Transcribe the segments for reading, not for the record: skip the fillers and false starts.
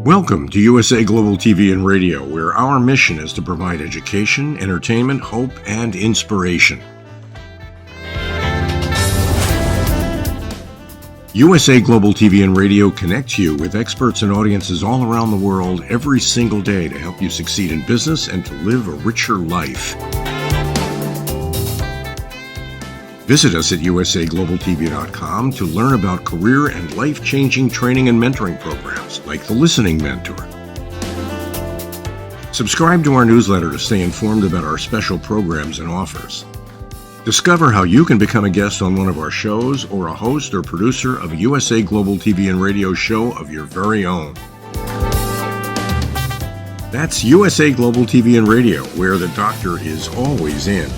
Welcome to USA Global TV and Radio, where our mission is to provide education, entertainment, hope, and inspiration. USA Global TV and Radio connects you with experts and audiences all around the world every single day to help you succeed in business and to live a richer life. Visit us at usaglobaltv.com to learn about career and life-changing training and mentoring programs like the Listening Mentor. Subscribe to our newsletter to stay informed about our special programs and offers. Discover how you can become a guest on one of our shows or a host or producer of a USA Global TV and Radio show of your very own. That's USA Global TV and Radio, where the doctor is always in.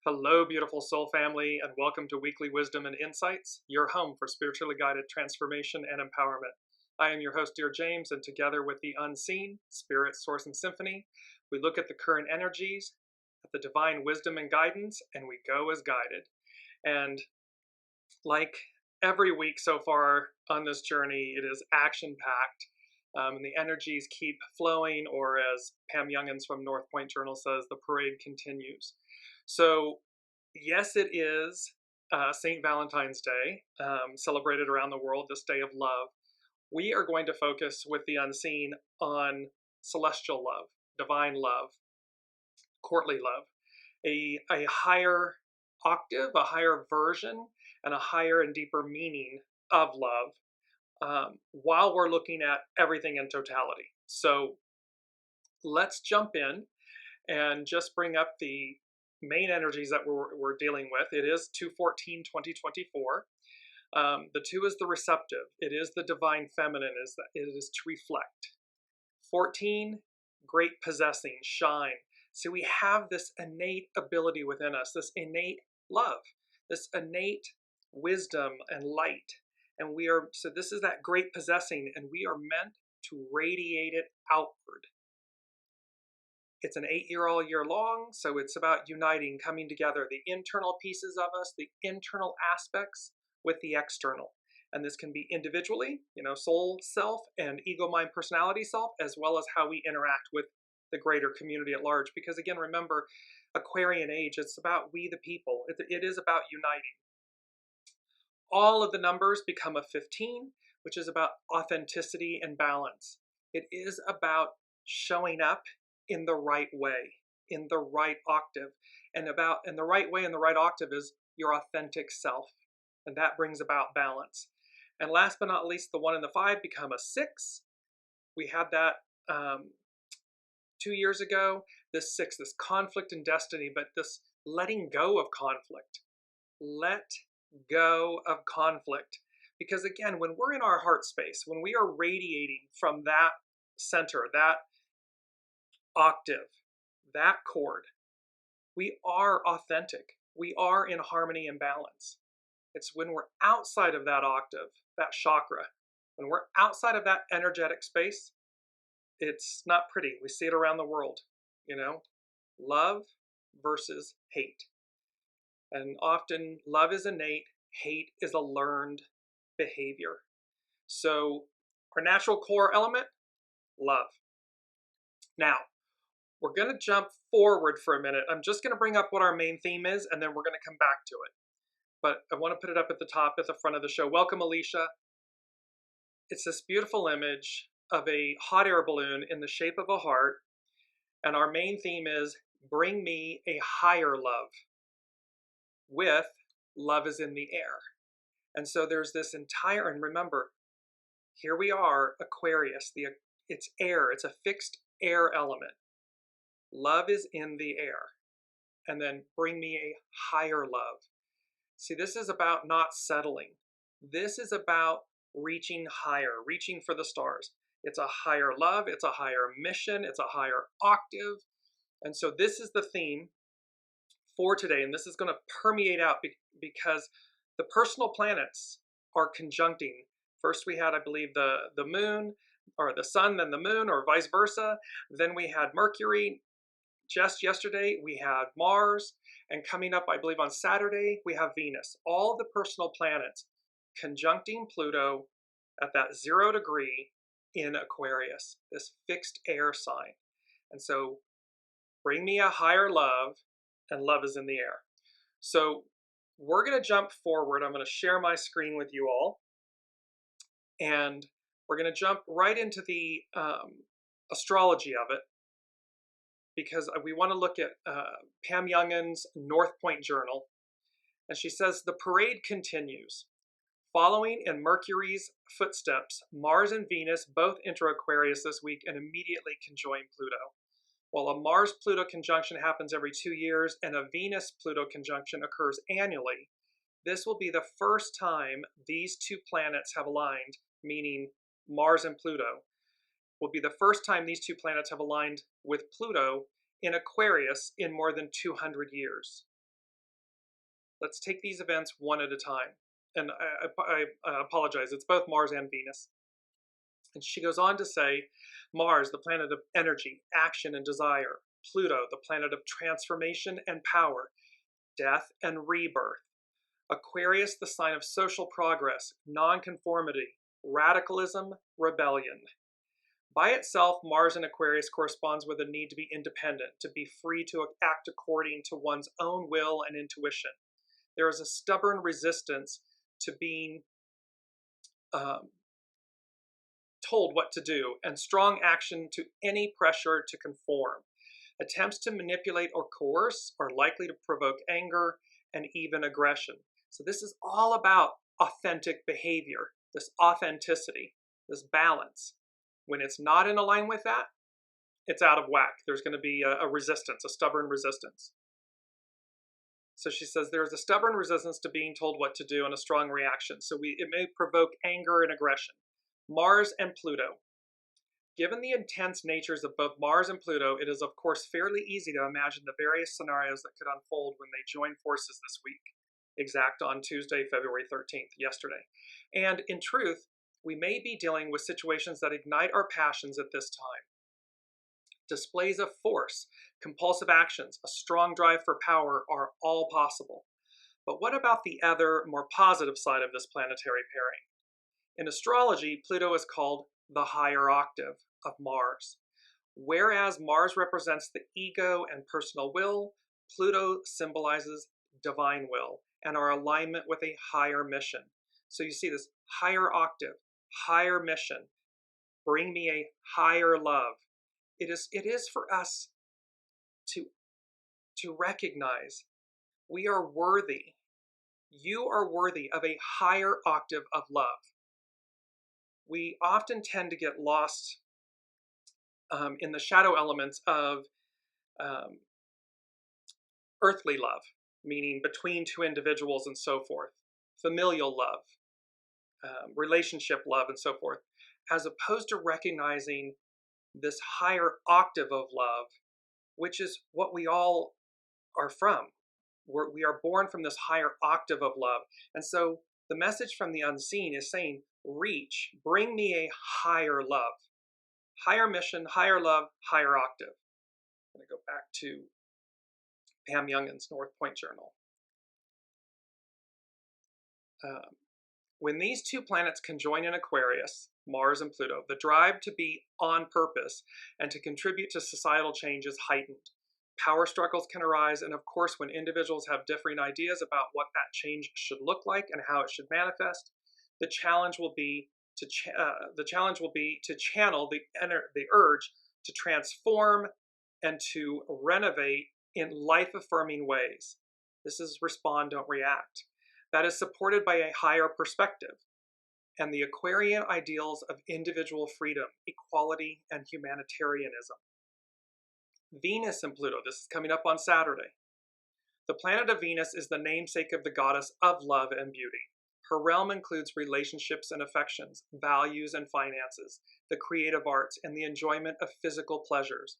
Hello, beautiful soul family, and welcome to Weekly Wisdom and Insights, your home for spiritually guided transformation and empowerment. I am your host, Dearjames, and together with the unseen, Spirit, Source, and Symphony, we look at the current energies, at the divine wisdom and guidance, and we go as guided. And like every week so far on this journey, it is action-packed, and the energies keep flowing, or as Pam Youngins from North Point Journal says, the parade continues. So, yes, it is St. Valentine's Day, celebrated around the world, this day of love. We are going to focus with the unseen on celestial love, divine love, courtly love, a higher octave, a higher version, and a higher and deeper meaning of love, while we're looking at everything in totality. So let's jump in and just bring up the main energies that we're dealing with. It is 2/14/2024. The 2 is the receptive. It is the divine feminine. It is to reflect. 14, great possessing, shine. So we have this innate ability within us, this innate love, this innate wisdom and light. And so this is that great possessing, and we are meant to radiate it outward. It's an 8-year all year long, so it's about uniting, coming together, the internal pieces of us, the internal aspects with the external. And this can be individually, soul self and ego, mind, personality self, as well as how we interact with the greater community at large. Because again, remember, Aquarian age, it's about we the people. It is about uniting. All of the numbers become a 15, which is about authenticity and balance. It is about showing up in the right way, in the right octave. And the right way and the right octave is your authentic self. And that brings about balance. And last but not least, the 1 and the 5 become a 6. We had that 2 years ago. This 6, this conflict and destiny, but this letting go of conflict. Let go of conflict. Because again, when we're in our heart space, when we are radiating from that center, that octave, that chord, we are authentic. We are in harmony and balance. It's when we're outside of that octave, that chakra, when we're outside of that energetic space, it's not pretty. We see it around the world, love versus hate. And often love is innate, hate is a learned behavior. So our natural core element, love. Now, we're going to jump forward for a minute. I'm just going to bring up what our main theme is, and then we're going to come back to it. But I want to put it up at the top, at the front of the show. Welcome, Alicia. It's this beautiful image of a hot air balloon in the shape of a heart. And our main theme is, bring me a higher love, with love is in the air. And so there's this entire, and remember, here we are, Aquarius. It's air. It's a fixed air element. Love is in the air. And then bring me a higher love. See, this is about not settling. This is about reaching higher, reaching for the stars. It's a higher love, it's a higher mission, it's a higher octave. And so this is the theme for today, and this is going to permeate out because the personal planets are conjuncting. First we had, I believe, the moon, or the sun, then the moon, or vice versa. Then we had Mercury. Just yesterday, we had Mars, and coming up, I believe, on Saturday, we have Venus. All the personal planets conjuncting Pluto at that 0 degree in Aquarius, this fixed air sign. And so, bring me a higher love, and love is in the air. So, we're going to jump forward. I'm going to share my screen with you all, and we're going to jump right into the astrology of it, because we want to look at Pam Youngin's North Point Journal. And she says, the parade continues. Following in Mercury's footsteps, Mars and Venus both enter Aquarius this week and immediately conjoin Pluto. While a Mars-Pluto conjunction happens every 2 years and a Venus-Pluto conjunction occurs annually, this will be the first time these two planets have aligned, meaning Mars and Pluto, will be the first time these two planets have aligned with Pluto in Aquarius in more than 200 years. Let's take these events one at a time. And I apologize, it's both Mars and Venus. And she goes on to say, Mars, the planet of energy, action, and desire. Pluto, the planet of transformation and power, death and rebirth. Aquarius, the sign of social progress, nonconformity, radicalism, rebellion. By itself, Mars in Aquarius corresponds with a need to be independent, to be free to act according to one's own will and intuition. There is a stubborn resistance to being told what to do, and strong action to any pressure to conform. Attempts to manipulate or coerce are likely to provoke anger and even aggression. So this is all about authentic behavior, this authenticity, this balance. When it's not in line with that, it's out of whack. There's going to be a resistance, a stubborn resistance. So she says there's a stubborn resistance to being told what to do and a strong reaction. So it may provoke anger and aggression. Mars and Pluto. Given the intense natures of both Mars and Pluto, it is of course fairly easy to imagine the various scenarios that could unfold when they join forces this week, exact on Tuesday, February 13th, yesterday. And in truth, we may be dealing with situations that ignite our passions at this time. Displays of force, compulsive actions, a strong drive for power are all possible. But what about the other, more positive side of this planetary pairing? In astrology, Pluto is called the higher octave of Mars. Whereas Mars represents the ego and personal will, Pluto symbolizes divine will and our alignment with a higher mission. So you see this higher octave, higher mission, bring me a higher love. It is for us to recognize we are worthy. You are worthy of a higher octave of love. We often tend to get lost in the shadow elements of earthly love, meaning between two individuals and so forth, familial love, relationship love, and so forth, as opposed to recognizing this higher octave of love, which is what we all are from. We are born from this higher octave of love. And so the message from the unseen is saying, reach, bring me a higher love, higher mission, higher love, higher octave. I'm going to go back to Pam Youngin's North Point Journal. When these two planets conjoin in Aquarius, Mars and Pluto, the drive to be on purpose and to contribute to societal change is heightened. Power struggles can arise, and of course, when individuals have differing ideas about what that change should look like and how it should manifest, the challenge will be to channel the urge to transform and to renovate in life-affirming ways. This is respond, don't react. That is supported by a higher perspective and the Aquarian ideals of individual freedom, equality, and humanitarianism. Venus and Pluto. This is coming up on Saturday. The planet of Venus is the namesake of the goddess of love and beauty. Her realm includes relationships and affections, values and finances, the creative arts, and the enjoyment of physical pleasures.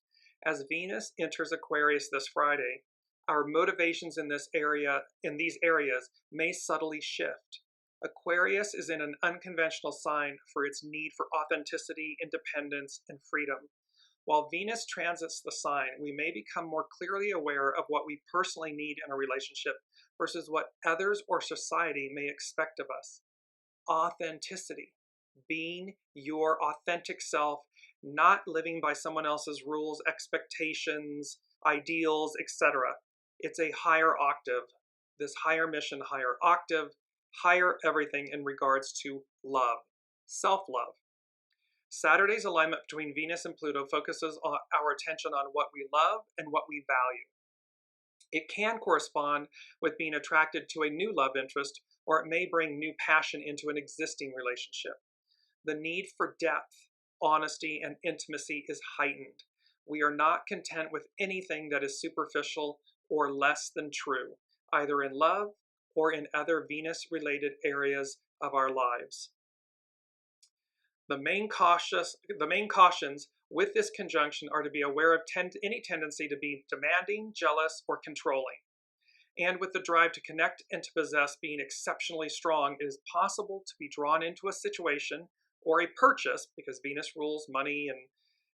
As Venus enters Aquarius this Friday, our motivations in these areas may subtly shift. Aquarius is in an unconventional sign for its need for authenticity, independence, and freedom. While Venus transits the sign, we may become more clearly aware of what we personally need in a relationship versus what others or society may expect of us. Authenticity, being your authentic self, not living by someone else's rules, expectations, ideals, etc. It's a higher octave, this higher mission, higher octave, higher everything in regards to love, self-love. Saturday's alignment between Venus and Pluto focuses on our attention on what we love and what we value. It can correspond with being attracted to a new love interest, or it may bring new passion into an existing relationship. The need for depth, honesty, and intimacy is heightened. We are not content with anything that is superficial or less than true, either in love or in other Venus-related areas of our lives. The main cautions with this conjunction are to be aware of any tendency to be demanding, jealous, or controlling. And with the drive to connect and to possess being exceptionally strong, it is possible to be drawn into a situation or a purchase, because Venus rules money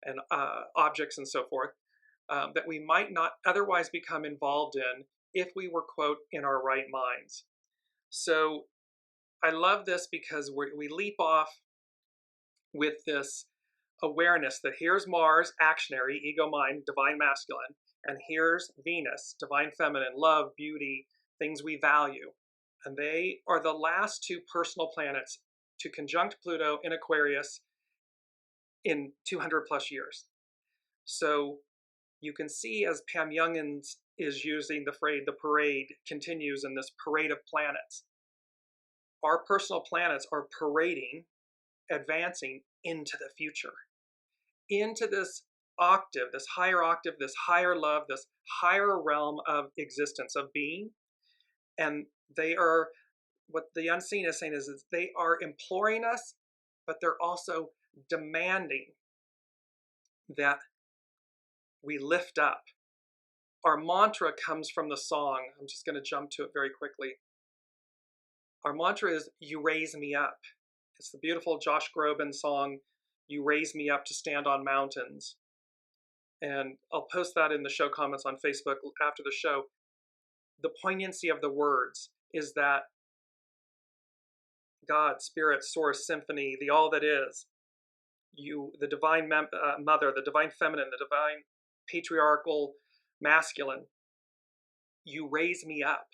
and objects and so forth, that we might not otherwise become involved in if we were, quote, in our right minds. So I love this because we leap off with this awareness that here's Mars, actionary, ego, mind, divine masculine, and here's Venus, divine feminine, love, beauty, things we value. And they are the last two personal planets to conjunct Pluto in Aquarius in 200 plus years. So you can see, as Pam Youngins is using the phrase, the parade continues in this parade of planets. Our personal planets are parading, advancing into the future, into this octave, this higher love, this higher realm of existence, of being. And they are, what the unseen is saying is they are imploring us, but they're also demanding that we lift up. Our mantra comes from the song. I'm just going to jump to it very quickly. Our mantra is, "You raise me up." It's the beautiful Josh Groban song, "You Raise Me Up to Stand on Mountains." And I'll post that in the show comments on Facebook after the show. The poignancy of the words is that God, Spirit, Source, Symphony, the all that is, you, the divine mother, the divine feminine, the divine patriarchal masculine, you raise me up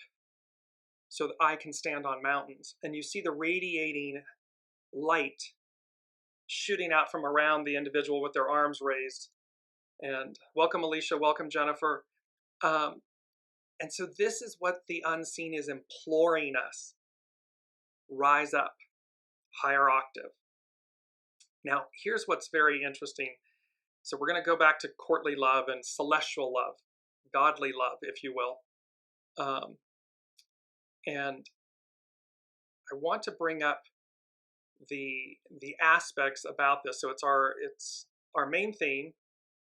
so that I can stand on mountains. And you see the radiating light shooting out from around the individual with their arms raised. And welcome, Alicia. Welcome, Jennifer. And so this is what the unseen is imploring us. Rise up, higher octave. Now, here's what's very interesting. So we're going to go back to courtly love and celestial love, godly love, if you will. And I want to bring up the aspects about this. So it's our main theme,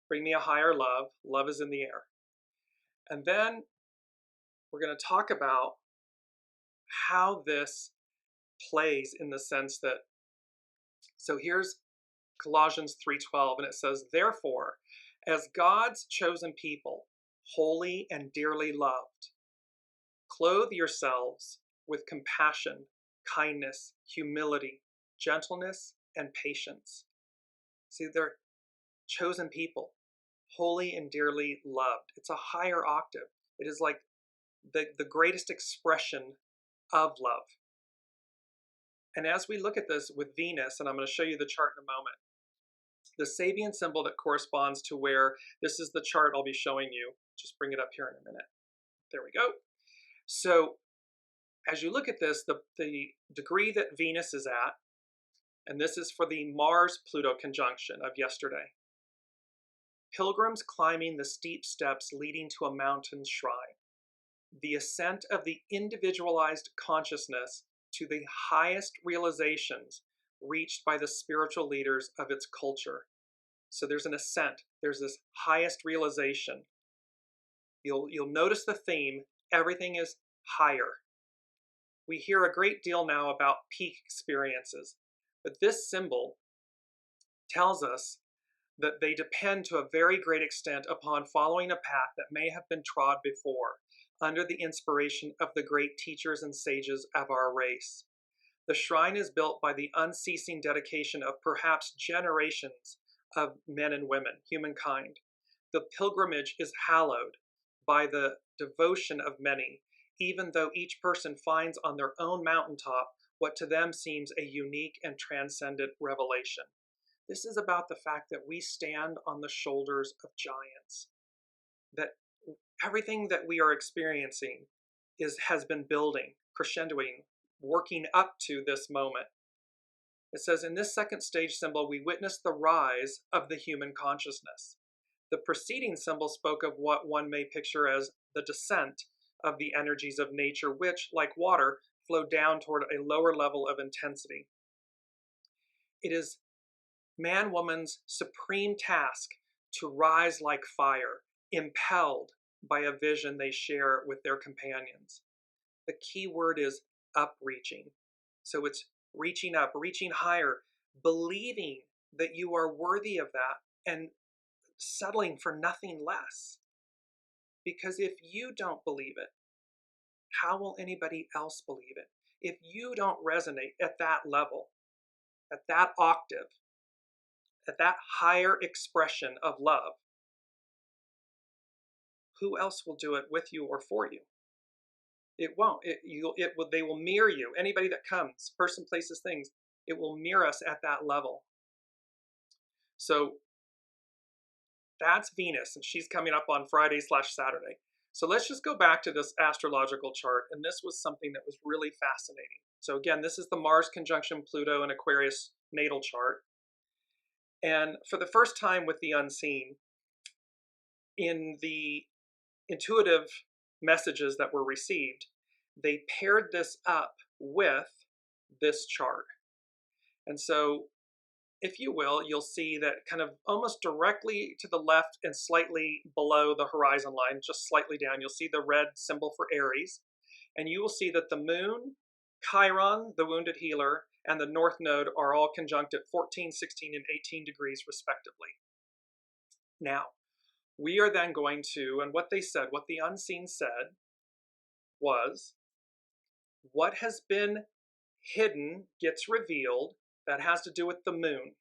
bring me a higher love. Love is in the air. And then we're going to talk about how this plays in the sense that, so here's Colossians 3:12, and it says, "Therefore, as God's chosen people, holy and dearly loved, clothe yourselves with compassion, kindness, humility, gentleness, and patience." See, they're chosen people, holy and dearly loved. It's a higher octave. It is like the greatest expression of love. And as we look at this with Venus, and I'm going to show you the chart in a moment, the SABIAN symbol that corresponds to where, this is the chart I'll be showing you. Just bring it up here in a minute. There we go. So as you look at this, the degree that Venus is at, and this is for the Mars-Pluto conjunction of yesterday, pilgrims climbing the steep steps leading to a mountain shrine. The ascent of the individualized consciousness to the highest realizations reached by the spiritual leaders of its culture. So there's an ascent, there's this highest realization. You'll notice the theme, everything is higher. We hear a great deal now about peak experiences, but this symbol tells us that they depend to a very great extent upon following a path that may have been trod before, under the inspiration of the great teachers and sages of our race. The shrine is built by the unceasing dedication of perhaps generations of men and women, humankind. The pilgrimage is hallowed by the devotion of many, even though each person finds on their own mountaintop what to them seems a unique and transcendent revelation. This is about the fact that we stand on the shoulders of giants, that everything that we are experiencing has been building, crescendoing, working up to this moment. It says, in this second stage symbol, we witness the rise of the human consciousness. The preceding symbol spoke of what one may picture as the descent of the energies of nature, which, like water, flow down toward a lower level of intensity. It is man-woman's supreme task to rise like fire, impelled by a vision they share with their companions. The key word is upreaching. So it's reaching up, reaching higher, believing that you are worthy of that and settling for nothing less. Because if you don't believe it, how will anybody else believe it? If you don't resonate at that level, at that octave, at that higher expression of love, who else will do it with you or for you? It won't. They will mirror you. Anybody that comes, person, places, things, it will mirror us at that level. So that's Venus, and she's coming up on Friday/Saturday. So let's just go back to this astrological chart, and this was something that was really fascinating. So again, this is the Mars conjunction Pluto and Aquarius natal chart. And for the first time with the unseen, in the intuitive messages that were received, they paired this up with this chart. And so, if you will, you'll see that kind of almost directly to the left and slightly below the horizon line, just slightly down, you'll see the red symbol for Aries. And you will see that the moon, Chiron, the wounded healer, and the north node are all conjunct at 14, 16, and 18 degrees respectively. Now, we are then going to, and what they said, what the unseen said was, what has been hidden gets revealed. That has to do with the moon.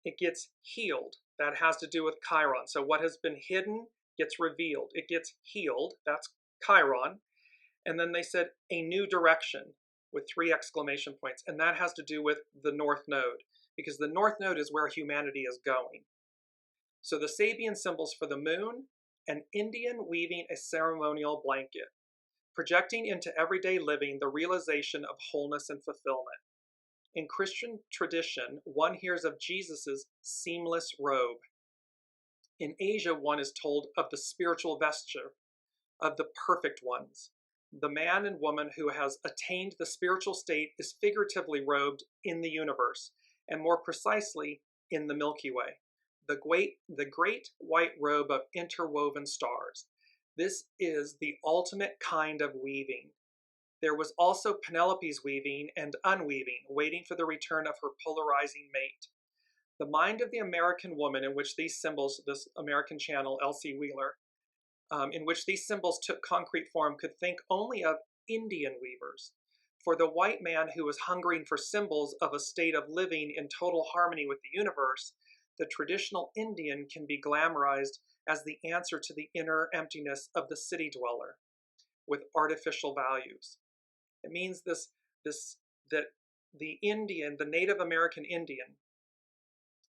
It gets healed. That has to do with Chiron. So what has been hidden gets revealed. It gets healed. That's Chiron. And then they said a new direction with 3 exclamation points. And that has to do with the north node, because the north node is where humanity is going. So the Sabian symbols for the moon, an Indian weaving a ceremonial blanket, projecting into everyday living the realization of wholeness and fulfillment. In Christian tradition, one hears of Jesus's seamless robe. In Asia, one is told of the spiritual vesture of the perfect ones. The man and woman who has attained the spiritual state is figuratively robed in the universe, and more precisely, in the Milky Way, the great white robe of interwoven stars. This is the ultimate kind of weaving. There was also Penelope's weaving and unweaving, waiting for the return of her polarizing mate. The mind of the American woman in which these symbols, this American channel, Elsie Wheeler, in which these symbols took concrete form, could think only of Indian weavers. For the white man who was hungering for symbols of a state of living in total harmony with the universe, the traditional Indian can be glamorized as the answer to the inner emptiness of the city dweller with artificial values. It means that the Indian, the Native American Indian,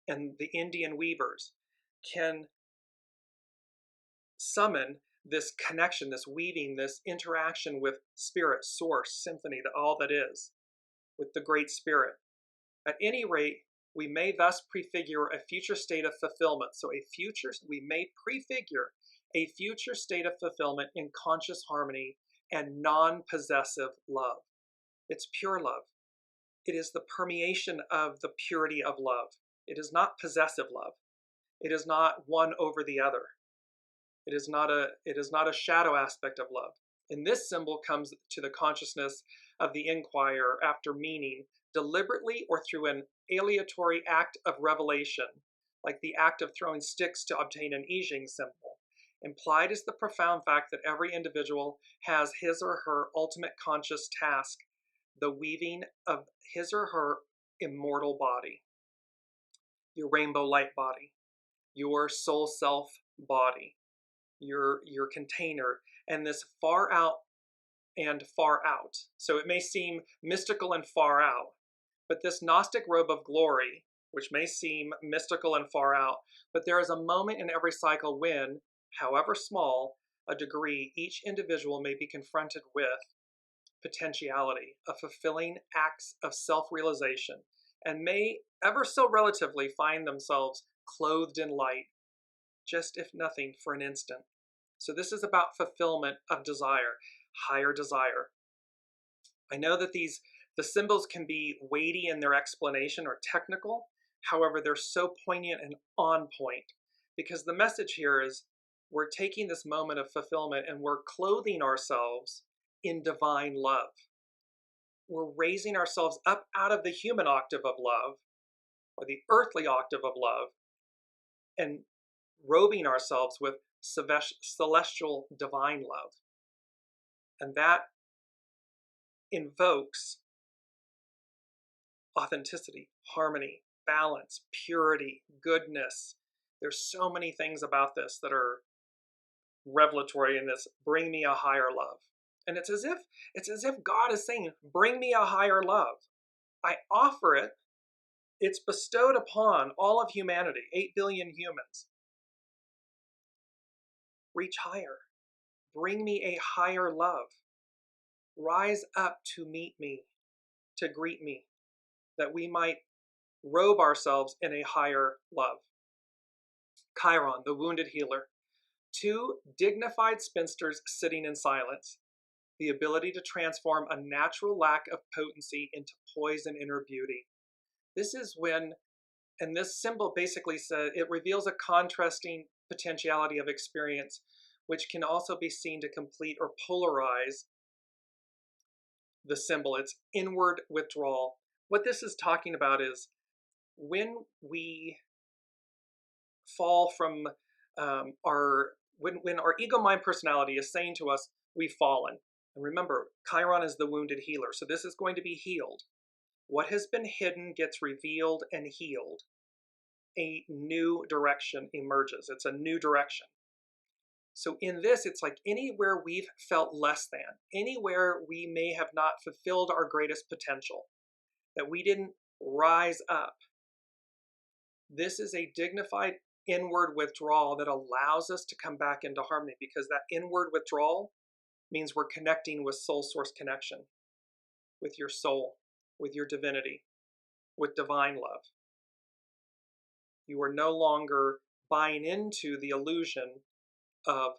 and the Indian weavers can summon this connection, this weaving, this interaction with spirit, source, symphony, all that is, with the great spirit. At any rate, We may thus prefigure a future state of fulfillment. So we may prefigure a future state of fulfillment in conscious harmony and non-possessive love. It's pure love. It is the permeation of the purity of love. It is not possessive love. It is not one over the other. It is not a shadow aspect of love. And this symbol comes to the consciousness of the inquirer after meaning, deliberately or through an aleatory act of revelation, like the act of throwing sticks to obtain an I Ching symbol. Implied is the profound fact that every individual has his or her ultimate conscious task, the weaving of his or her immortal body, your rainbow light body, your soul self body, your container, and this far out and far out. So it may seem mystical and far out, but this Gnostic robe of glory, which may seem mystical and far out, but there is a moment in every cycle when, however small a degree, each individual may be confronted with potentiality of fulfilling acts of self-realization, and may ever so relatively find themselves clothed in light, just if nothing for an instant. So this is about fulfillment of desire, higher desire. I know that the symbols can be weighty in their explanation or technical. However, they're so poignant and on point, because the message here is we're taking this moment of fulfillment and we're clothing ourselves in divine love. We're raising ourselves up out of the human octave of love, or the earthly octave of love, and robing ourselves with celestial divine love. And that invokes authenticity, harmony, balance, purity, goodness. There's so many things about this that are revelatory in this bring me a higher love. And it's as if God is saying, bring me a higher love. I offer it. It's bestowed upon all of humanity, 8 billion humans. Reach higher. Bring me a higher love. Rise up to meet me, to greet me, that we might robe ourselves in a higher love. Chiron, the wounded healer. 2 dignified spinsters sitting in silence. The ability to transform a natural lack of potency into poise and inner beauty. This is when, and this symbol basically says, it reveals a contrasting potentiality of experience, which can also be seen to complete or polarize the symbol. It's inward withdrawal. What this is talking about is when we fall from when our ego mind personality is saying to us, we've fallen. And remember, Chiron is the wounded healer, so this is going to be healed. What has been hidden gets revealed and healed. A new direction emerges. It's a new direction. So in this, it's like anywhere we've felt less than, anywhere we may have not fulfilled our greatest potential, that we didn't rise up. This is a dignified inward withdrawal that allows us to come back into harmony, because that inward withdrawal means we're connecting with soul source connection, with your soul, with your divinity, with divine love. You are no longer buying into the illusion of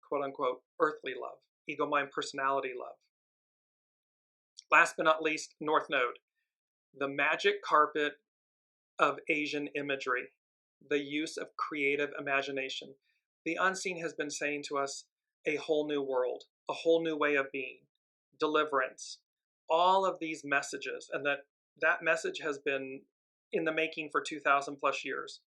quote unquote earthly love, ego mind personality love. Last but not least, North Node, the magic carpet of Asian imagery, the use of creative imagination. The unseen has been saying to us a whole new world, a whole new way of being, deliverance, all of these messages, and that message has been in the making for 2,000 plus years.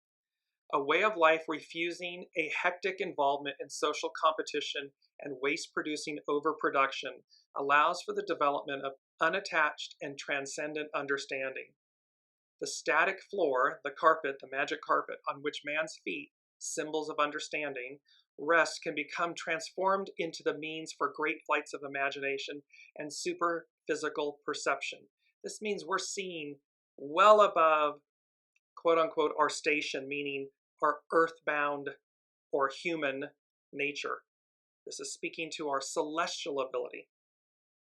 A way of life refusing a hectic involvement in social competition and waste-producing overproduction allows for the development of unattached and transcendent understanding. The static floor, the carpet, the magic carpet on which man's feet, symbols of understanding, rest can become transformed into the means for great flights of imagination and super physical perception. This means we're seeing well above, quote unquote, our station, meaning our earthbound or human nature. This is speaking to our celestial ability.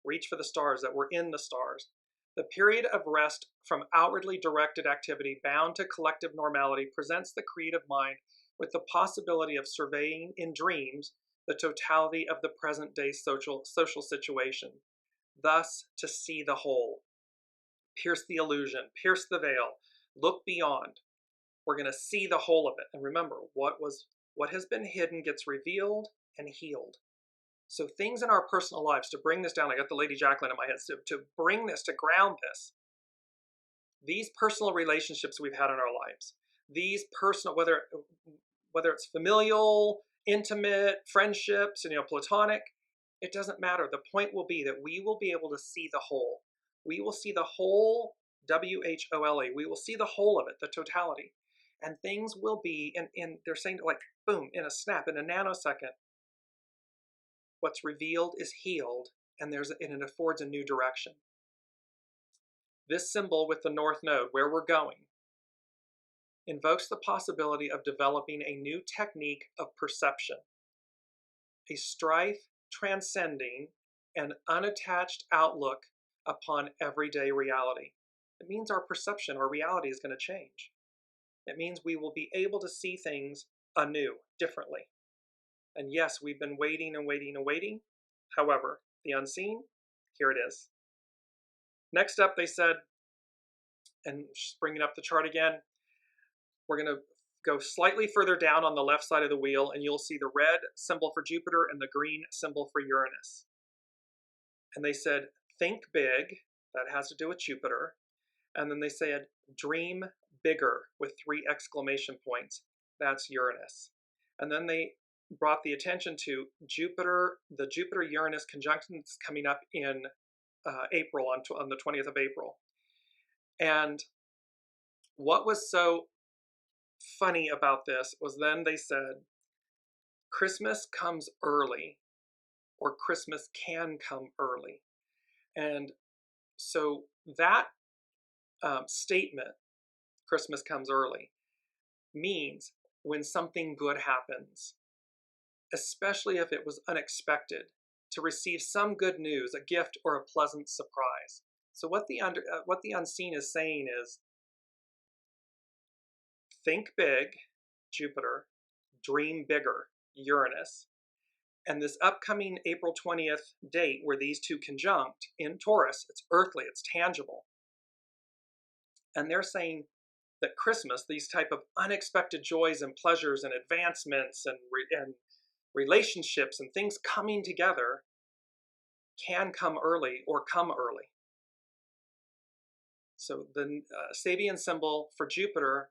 Reach for the stars, that we're in the stars. The period of rest from outwardly directed activity bound to collective normality presents the creative mind with the possibility of surveying in dreams the totality of the present day social situation, thus to see the whole, pierce the illusion, pierce the veil, look beyond. We're going to see the whole of it. And remember, what has been hidden gets revealed and healed. So things in our personal lives, to bring this down, I got the Lady Jacqueline in my head, to bring this, to ground this, these personal relationships we've had in our lives, these personal, whether it's familial, intimate, friendships, platonic, it doesn't matter. The point will be that we will be able to see the whole. We will see the whole, WHOLE, we will see the whole of it, the totality. And things will be, they're saying like, boom, in a snap, in a nanosecond, what's revealed is healed, and it affords a new direction. This symbol with the north node, where we're going, invokes the possibility of developing a new technique of perception, a strife transcending an unattached outlook upon everyday reality. It means our perception, our reality is going to change. It means we will be able to see things anew, differently. And yes, we've been waiting and waiting and waiting. However, the unseen, here it is. Next up, they said, and just bringing up the chart again, we're going to go slightly further down on the left side of the wheel, and you'll see the red symbol for Jupiter and the green symbol for Uranus. And they said, think big, that has to do with Jupiter. And then they said, dream bigger, with 3 exclamation points. That's Uranus. And then they brought the attention to Jupiter, the Jupiter-Uranus conjunction that's coming up in April, on the 20th of April. And what was so funny about this was then they said, Christmas comes early, or Christmas can come early. And so that statement, Christmas comes early, means when something good happens, especially if it was unexpected, to receive some good news, a gift, or a pleasant surprise. So what the unseen is saying is, think big, Jupiter, dream bigger, Uranus. And this upcoming April 20th date where these two conjunct in Taurus, it's earthly, it's tangible. And they're saying that Christmas, these type of unexpected joys and pleasures and advancements and relationships and things coming together can come early or come early. So the SABIAN symbol for Jupiter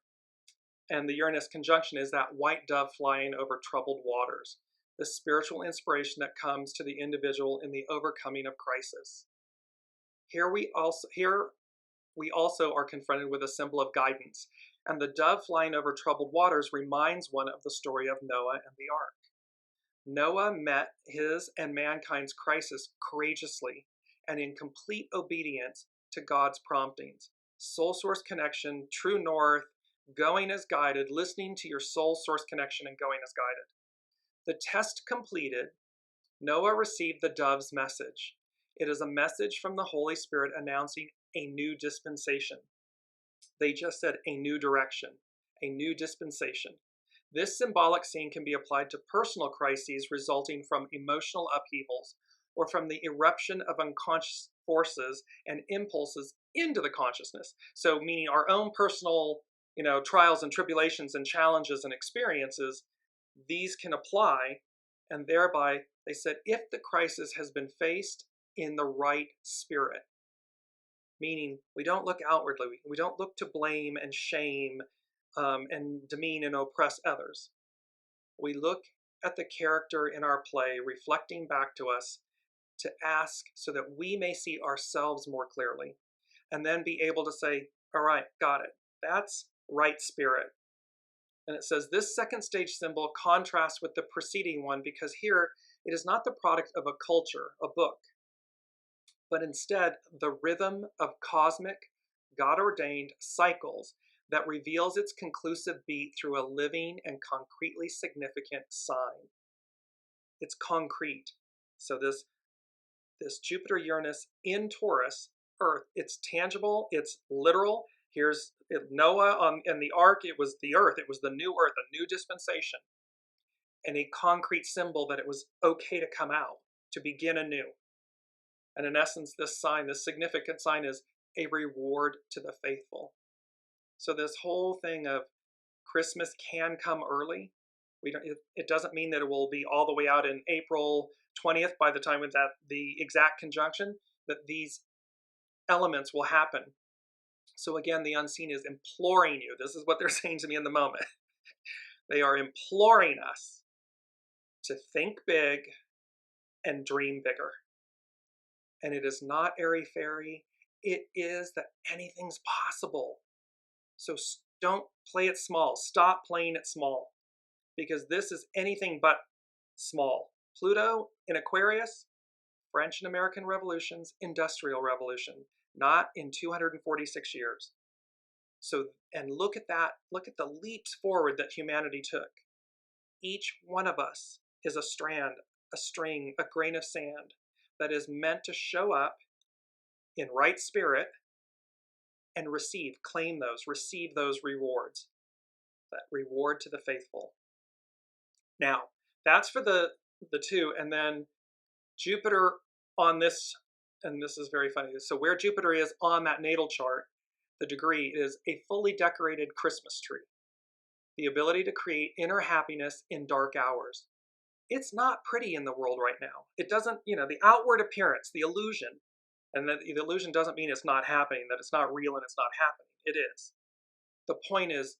and the Uranus conjunction is that white dove flying over troubled waters, the spiritual inspiration that comes to the individual in the overcoming of crisis. Here we also are confronted with a symbol of guidance, and the dove flying over troubled waters reminds one of the story of Noah and the ark. Noah met his and mankind's crisis courageously and in complete obedience to God's promptings. Soul source connection, true north, going as guided, listening to your soul source connection and going as guided. The test completed, Noah received the dove's message. It is a message from the Holy Spirit announcing a new dispensation. They just said a new direction, a new dispensation. This symbolic scene can be applied to personal crises resulting from emotional upheavals or from the eruption of unconscious forces and impulses into the consciousness. So meaning our own personal, trials and tribulations and challenges and experiences, these can apply, and thereby they said if the crisis has been faced in the right spirit, meaning we don't look outwardly, we don't look to blame and shame and demean and oppress others. We look at the character in our play reflecting back to us to ask so that we may see ourselves more clearly and then be able to say, all right, got it. That's right spirit. And it says this second stage symbol contrasts with the preceding one because here it is not the product of a culture, a book, but instead the rhythm of cosmic, God-ordained cycles that reveals its conclusive beat through a living and concretely significant sign. It's concrete. So this Jupiter-Uranus in Taurus earth. It's tangible, it's literal. Here's Noah in the ark, it was the earth, it was the new earth, a new dispensation, and a concrete symbol that it was okay to come out, to begin anew. And in essence, this sign, this significant sign, is a reward to the faithful. So this whole thing of Christmas can come early. It doesn't mean that it will be all the way out in April 20th by the time of that the exact conjunction, that these elements will happen. So again, the unseen is imploring you. This is what they're saying to me in the moment. They are imploring us to think big and dream bigger. And it is not airy-fairy. It is that anything's possible. So don't play it small. Stop playing it small, because this is anything but small. Pluto in Aquarius, French and American revolutions, Industrial Revolution, not in 246 years. So, and look at that, look at the leaps forward that humanity took. Each one of us is a strand, a string, a grain of sand that is meant to show up in right spirit and claim those, receive those rewards. That reward to the faithful. Now, that's for the two, and then Jupiter on this, and this is very funny. So where Jupiter is on that natal chart, the degree is a fully decorated Christmas tree. The ability to create inner happiness in dark hours. It's not pretty in the world right now. It doesn't, the outward appearance, the illusion, and the illusion doesn't mean it's not happening, that it's not real and it's not happening. It is. The point is,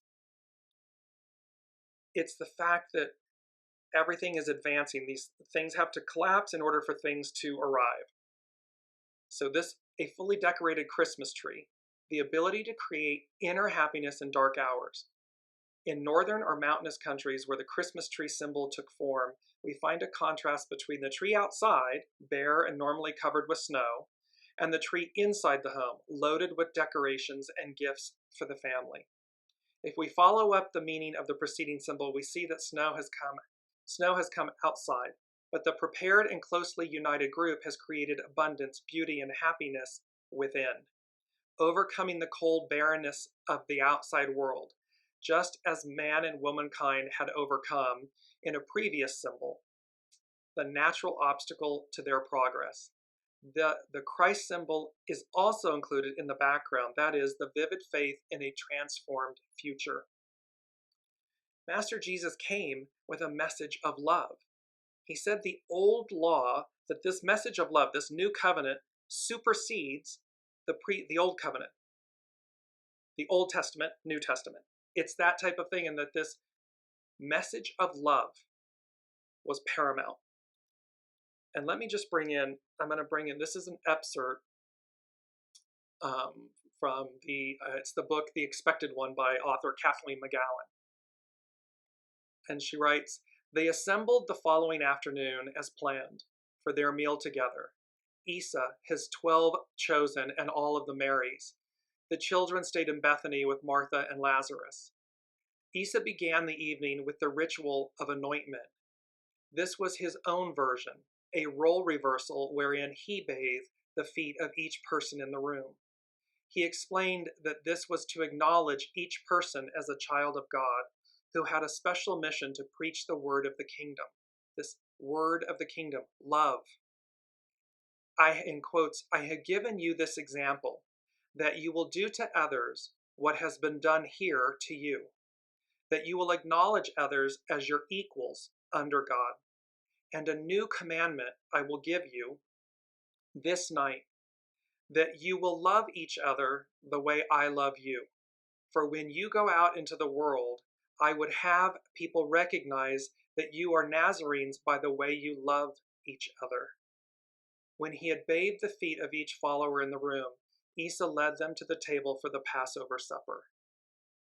it's the fact that everything is advancing. These things have to collapse in order for things to arrive. So a fully decorated Christmas tree, the ability to create inner happiness in dark hours. In northern or mountainous countries where the Christmas tree symbol took form, we find a contrast between the tree outside, bare and normally covered with snow, and the tree inside the home, loaded with decorations and gifts for the family. If we follow up the meaning of the preceding symbol, we see that snow has come outside, but the prepared and closely united group has created abundance, beauty, and happiness within, overcoming the cold barrenness of the outside world, just as man and womankind had overcome in a previous symbol, the natural obstacle to their progress. The Christ symbol is also included in the background, that is, the vivid faith in a transformed future. Master Jesus came with a message of love. He said the old law, that this message of love, this new covenant, supersedes the old covenant, the Old Testament, New Testament. It's that type of thing, and that this message of love was paramount. And let me just this is an excerpt from it's the book, The Expected One, by author Kathleen McGowan. And she writes, "They assembled the following afternoon as planned for their meal together. Isa, his 12 chosen, and all of the Marys. The children stayed in Bethany with Martha and Lazarus. Isa began the evening with the ritual of anointment. This was his own version, a role reversal wherein he bathed the feet of each person in the room. He explained that this was to acknowledge each person as a child of God, who had a special mission to preach the word of the kingdom. This word of the kingdom, love. In quotes, I have given you this example, that you will do to others what has been done here to you, that you will acknowledge others as your equals under God. And a new commandment I will give you this night, that you will love each other the way I love you. For when you go out into the world, I would have people recognize that you are Nazarenes by the way you love each other." When he had bathed the feet of each follower in the room, Isa led them to the table for the Passover supper.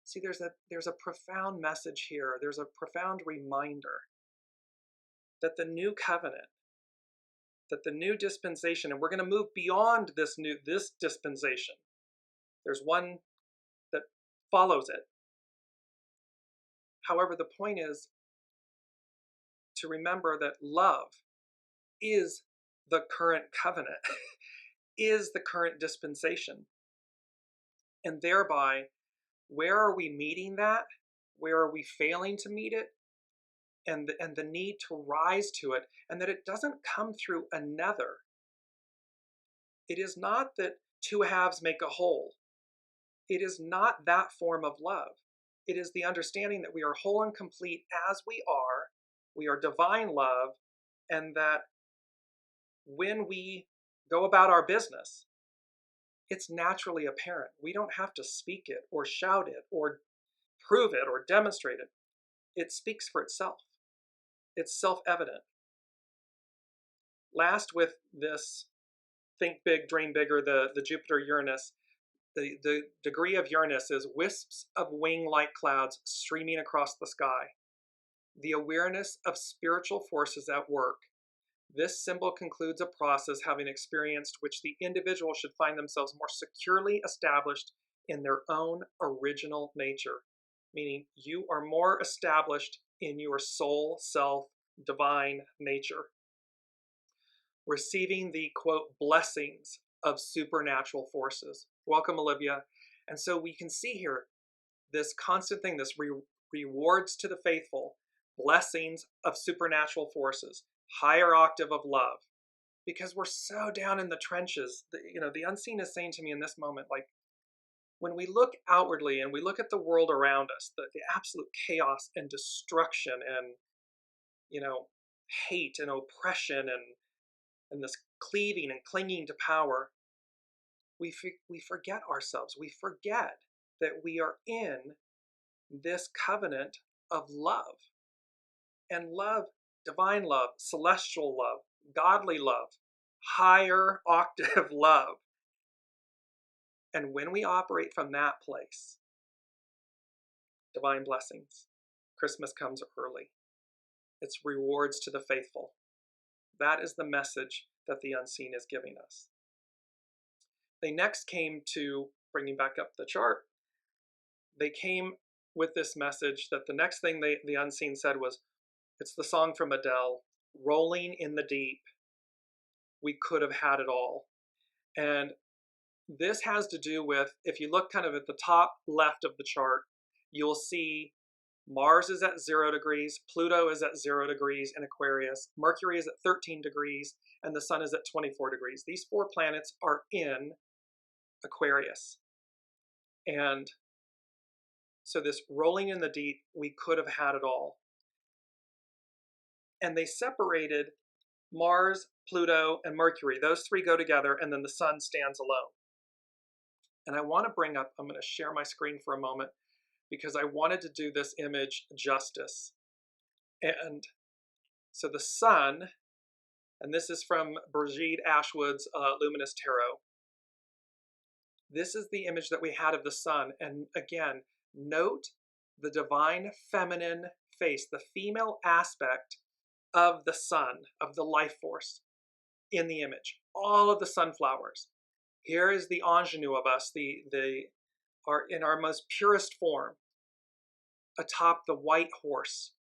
See, there's a profound message here. There's a profound reminder that the new covenant, that the new dispensation, and we're going to move beyond this dispensation. There's one that follows it. However, the point is to remember that love is the current covenant. is the current dispensation. And thereby, where are we meeting that? Where are we failing to meet it? And the need to rise to it, and that it doesn't come through another. It is not that two halves make a whole. It is not that form of love. It is the understanding that we are whole and complete as we are divine love, and that when we go about our business, it's naturally apparent. We don't have to speak it or shout it or prove it or demonstrate it. It speaks for itself. It's self-evident. Last, with this think big, dream bigger, the Jupiter-Uranus, the degree of Uranus is wisps of wing-like clouds streaming across the sky. The awareness of spiritual forces at work. This symbol concludes a process having experienced which the individual should find themselves more securely established in their own original nature, meaning you are more established in your soul, self, divine nature. Receiving the, quote, blessings of supernatural forces. Welcome, Olivia. And so we can see here this constant thing, this rewards to the faithful, blessings of supernatural forces, higher octave of love, because we're so down in the trenches. The unseen is saying to me in this moment, like, when we look outwardly and we look at the world around us, the absolute chaos and destruction and, hate and oppression and this cleaving and clinging to power, we forget ourselves. We forget that we are in this covenant of love. And love, divine love, celestial love, godly love, higher octave love. And when we operate from that place, divine blessings, Christmas comes early. It's rewards to the faithful. That is the message that the unseen is giving us. They next came to, bringing back up the chart, they came with this message that the next thing the unseen said was, it's the song from Adele, Rolling in the Deep, we could have had it all. And this has to do with, if you look kind of at the top left of the chart, you'll see Mars is at 0 degrees, Pluto is at 0 degrees in Aquarius, Mercury is at 13 degrees, and the Sun is at 24 degrees. These 4 planets are in Aquarius. And so this rolling in the deep, we could have had it all. And they separated Mars, Pluto, and Mercury. Those 3 go together, and then the Sun stands alone. And I want to bring up, I'm going to share my screen for a moment, because I wanted to do this image justice. And so the Sun, and this is from Brigitte Ashwood's Luminous Tarot. This is the image that we had of the Sun. And again, note the divine feminine face, the female aspect of the Sun, of the life force in the image. All of the sunflowers. Here is the ingenue of us, are in our most purest form, atop the white horse,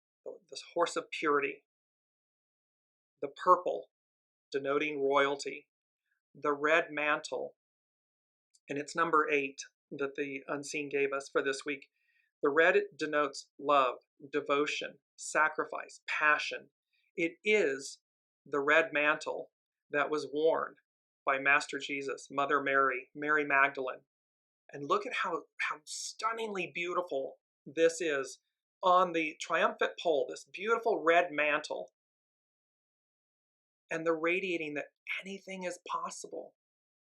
this horse of purity. The purple, denoting royalty. The red mantle, and it's number 8 that the unseen gave us for this week. The red denotes love, devotion, sacrifice, passion. It is the red mantle that was worn by Master Jesus, Mother Mary, Mary Magdalene. And look at how stunningly beautiful this is on the triumphant pole, this beautiful red mantle. And the radiating that anything is possible.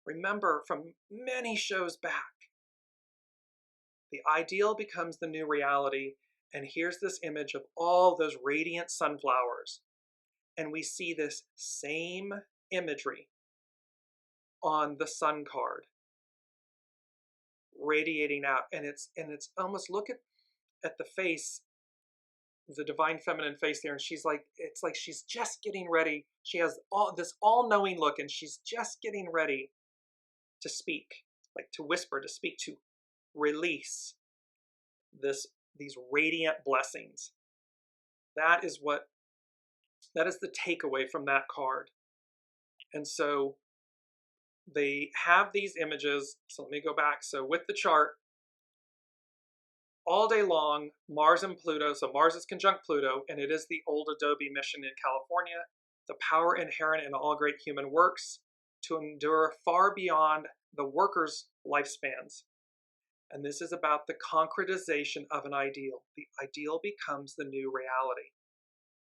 Remember, from many shows back, the ideal becomes the new reality. And here's this image of all those radiant sunflowers. And we see this same imagery on the Sun card, radiating out. And it's almost, look at the face, the divine feminine face there, and she's like, it's like she's just getting ready. She has this all-knowing look, and she's just getting ready to speak, like to whisper, to speak, to release these radiant blessings. That is the takeaway from that card. And so they have these images. So let me go back. So with the chart, all day long, Mars and Pluto, so Mars is conjunct Pluto, and it is the old Adobe mission in California, the power inherent in all great human works to endure far beyond the workers' lifespans. And this is about the concretization of an ideal. The ideal becomes the new reality.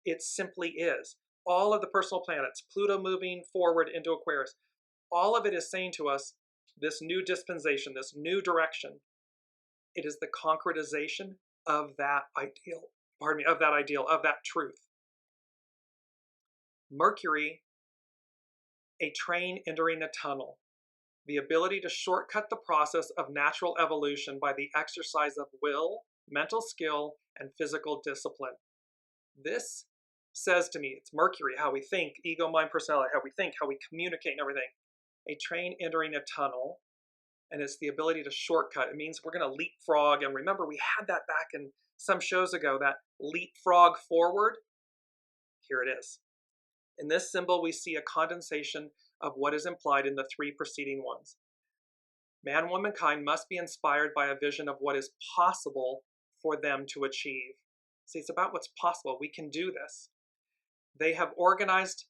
It simply is. All of the personal planets, Pluto moving forward into Aquarius, all of it is saying to us this new dispensation, this new direction. It is the concretization of that ideal, of that truth. Mercury, a train entering a tunnel, the ability to shortcut the process of natural evolution by the exercise of will, mental skill, and physical discipline. This says to me, it's Mercury, how we think, ego, mind, personality, how we think, how we communicate and everything. A train entering a tunnel, and it's the ability to shortcut. It means we're going to leapfrog, and remember we had that back in some shows ago, that leapfrog forward. Here it is. In this symbol, we see a condensation of what is implied in the three preceding ones. Man, womankind must be inspired by a vision of what is possible for them to achieve. See, it's about what's possible. We can do this. They have organized,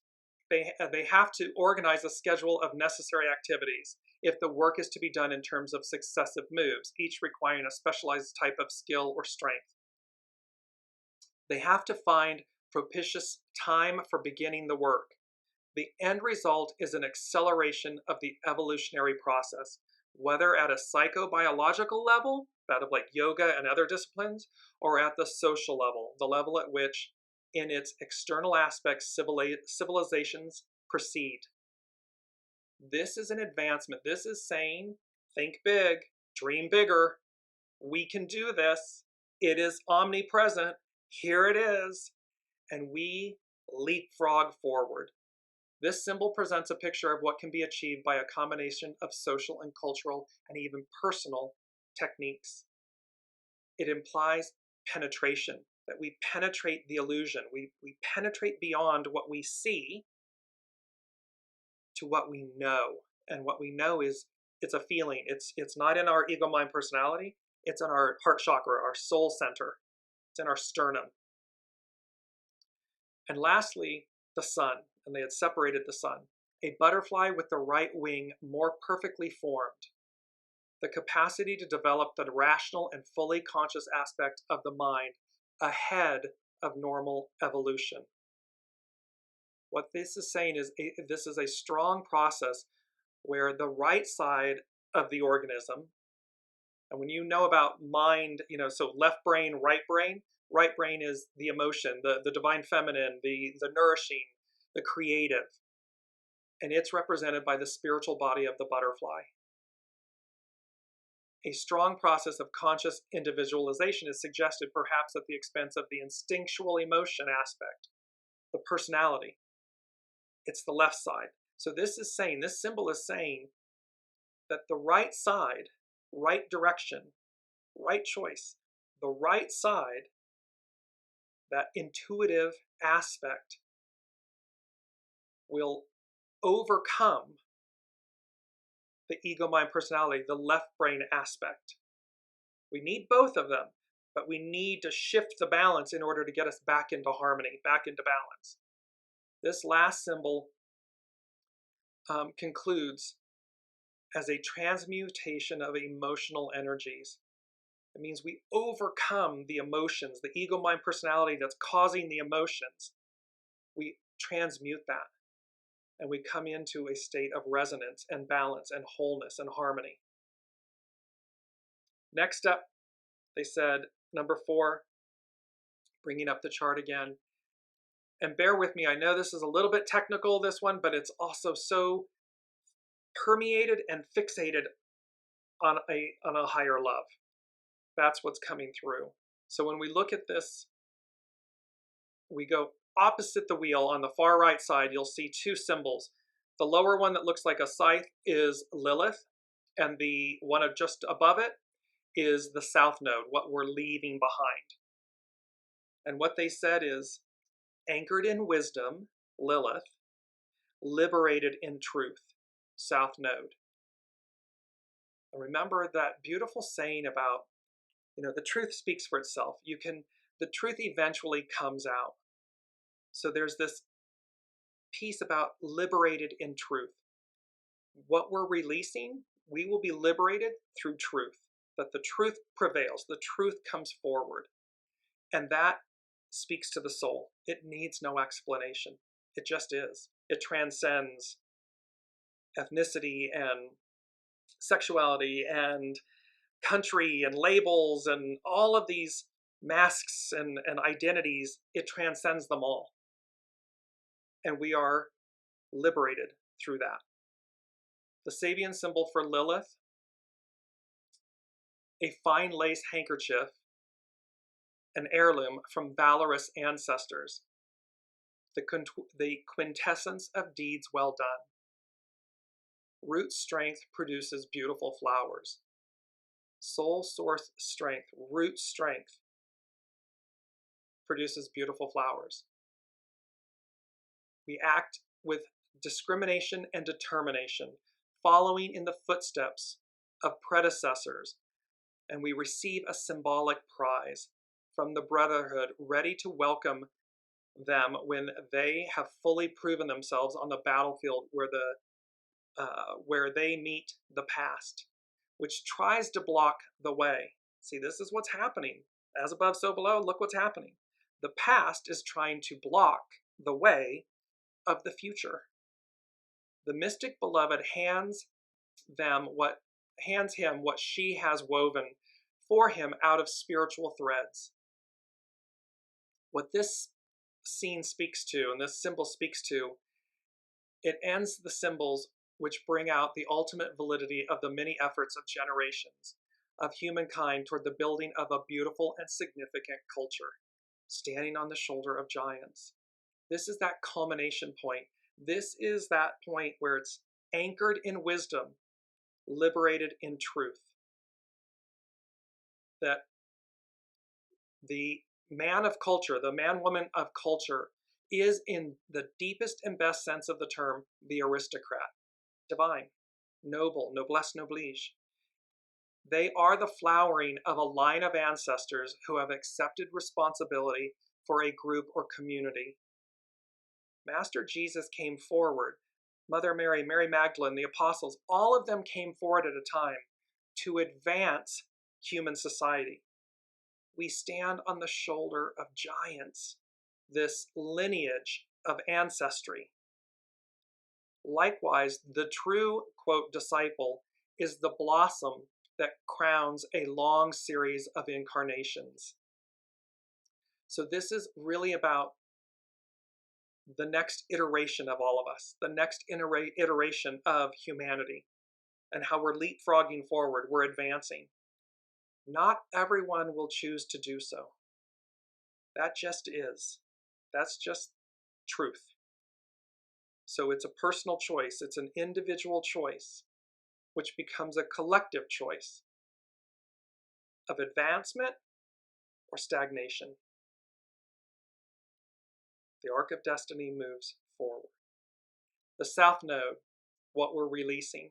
they have to organize a schedule of necessary activities if the work is to be done in terms of successive moves, each requiring a specialized type of skill or strength. They have to find propitious time for beginning the work. The end result is an acceleration of the evolutionary process, whether at a psychobiological level, that of like yoga and other disciplines, or at the social level, the level at which, in its external aspects, civilizations proceed. This is an advancement. This is saying, think big, dream bigger. We can do this. It is omnipresent. Here it is. And we leapfrog forward. This symbol presents a picture of what can be achieved by a combination of social and cultural and even personal techniques. It implies penetration, that we penetrate the illusion. We penetrate beyond what we see to what we know. And what we know is, it's a feeling. It's not in our ego, mind, personality. It's in our heart chakra, our soul center. It's in our sternum. And lastly, the sun. And they had separated the sun. A butterfly with the right wing more perfectly formed. The capacity to develop the rational and fully conscious aspect of the mind ahead of normal evolution. What this is saying is this is a strong process where the right side of the organism, and when you know about mind, so left brain, right brain is the emotion, the divine feminine, the nourishing, the creative, and it's represented by the spiritual body of the butterfly. A strong process of conscious individualization is suggested perhaps at the expense of the instinctual emotion aspect, the personality. It's the left side. So this symbol is saying that the right side, right direction, right choice, the right side, that intuitive aspect will overcome the ego, mind, personality, the left brain aspect. We need both of them, but we need to shift the balance in order to get us back into harmony, back into balance. This last symbol concludes as a transmutation of emotional energies. It means we overcome the emotions, the ego, mind, personality that's causing the emotions. We transmute that, and we come into a state of resonance and balance and wholeness and harmony. Next step, they said, number 4, bringing up the chart again. And bear with me, I know this is a little bit technical, this one, but it's also so permeated and fixated on a higher love. That's what's coming through. So when we look at this, we go opposite the wheel. On the far right side, you'll see 2 symbols. The lower one that looks like a scythe is Lilith, and the one just above it is the south node, what we're leaving behind. And what they said is, anchored in wisdom, Lilith, liberated in truth. South Node. And remember that beautiful saying about, the truth speaks for itself. The truth eventually comes out. So there's this piece about liberated in truth. What we're releasing, we will be liberated through truth, that the truth prevails, the truth comes forward. And that speaks to the soul. It needs no explanation. It just is. It transcends ethnicity and sexuality and country and labels and all of these masks and identities. It transcends them all. And we are liberated through that. The Sabian symbol for Lilith, a fine lace handkerchief, an heirloom from valorous ancestors, the quintessence of deeds well done. Root strength produces beautiful flowers. Soul source strength, root strength, produces beautiful flowers. We act with discrimination and determination, following in the footsteps of predecessors, and we receive a symbolic prize from the brotherhood, ready to welcome them when they have fully proven themselves on the battlefield where they meet the past, which tries to block the way. See, this is what's happening. As above, so below, look what's happening. The past is trying to block the way of the future. The mystic beloved hands him what she has woven for him out of spiritual threads. What this scene speaks to, and this symbol speaks to, it ends the symbols which bring out the ultimate validity of the many efforts of generations of humankind toward the building of a beautiful and significant culture, standing on the shoulder of giants. This is that culmination point. This is that point where it's anchored in wisdom, liberated in truth. That the man of culture, the man-woman of culture, is in the deepest and best sense of the term, the aristocrat, divine, noble, noblesse oblige. They are the flowering of a line of ancestors who have accepted responsibility for a group or community. Master Jesus came forward. Mother Mary, Mary Magdalene, the apostles, all of them came forward at a time to advance human society. We stand on the shoulder of giants, this lineage of ancestry. Likewise, the true, quote, disciple is the blossom that crowns a long series of incarnations. So this is really about the next iteration of all of us, the next iteration of humanity, and how we're leapfrogging forward, we're advancing. Not everyone will choose to do so. That just is. That's just truth. So it's a personal choice. It's an individual choice, which becomes a collective choice of advancement or stagnation. The arc of destiny moves forward. The South Node, what we're releasing.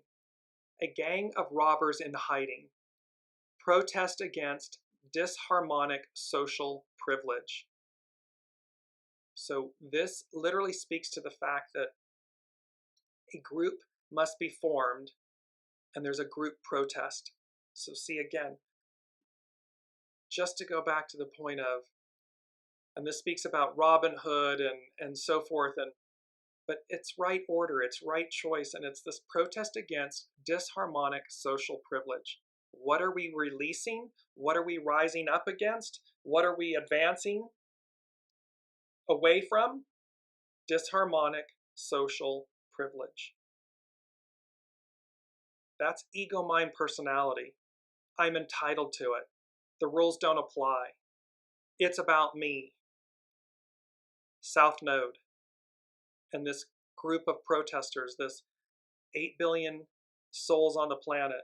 A gang of robbers in hiding protest against disharmonic social privilege. So this literally speaks to the fact that a group must be formed and there's a group protest. So see again, just to go back to the point of, and this speaks about Robin Hood and so forth, but it's right order, it's right choice, and it's this protest against disharmonic social privilege. What are we releasing? What are we rising up against? What are we advancing away from? Disharmonic social privilege. That's ego, mind, personality. I'm entitled to it. The rules don't apply. It's about me. South Node. And this group of protesters, this 8 billion souls on the planet,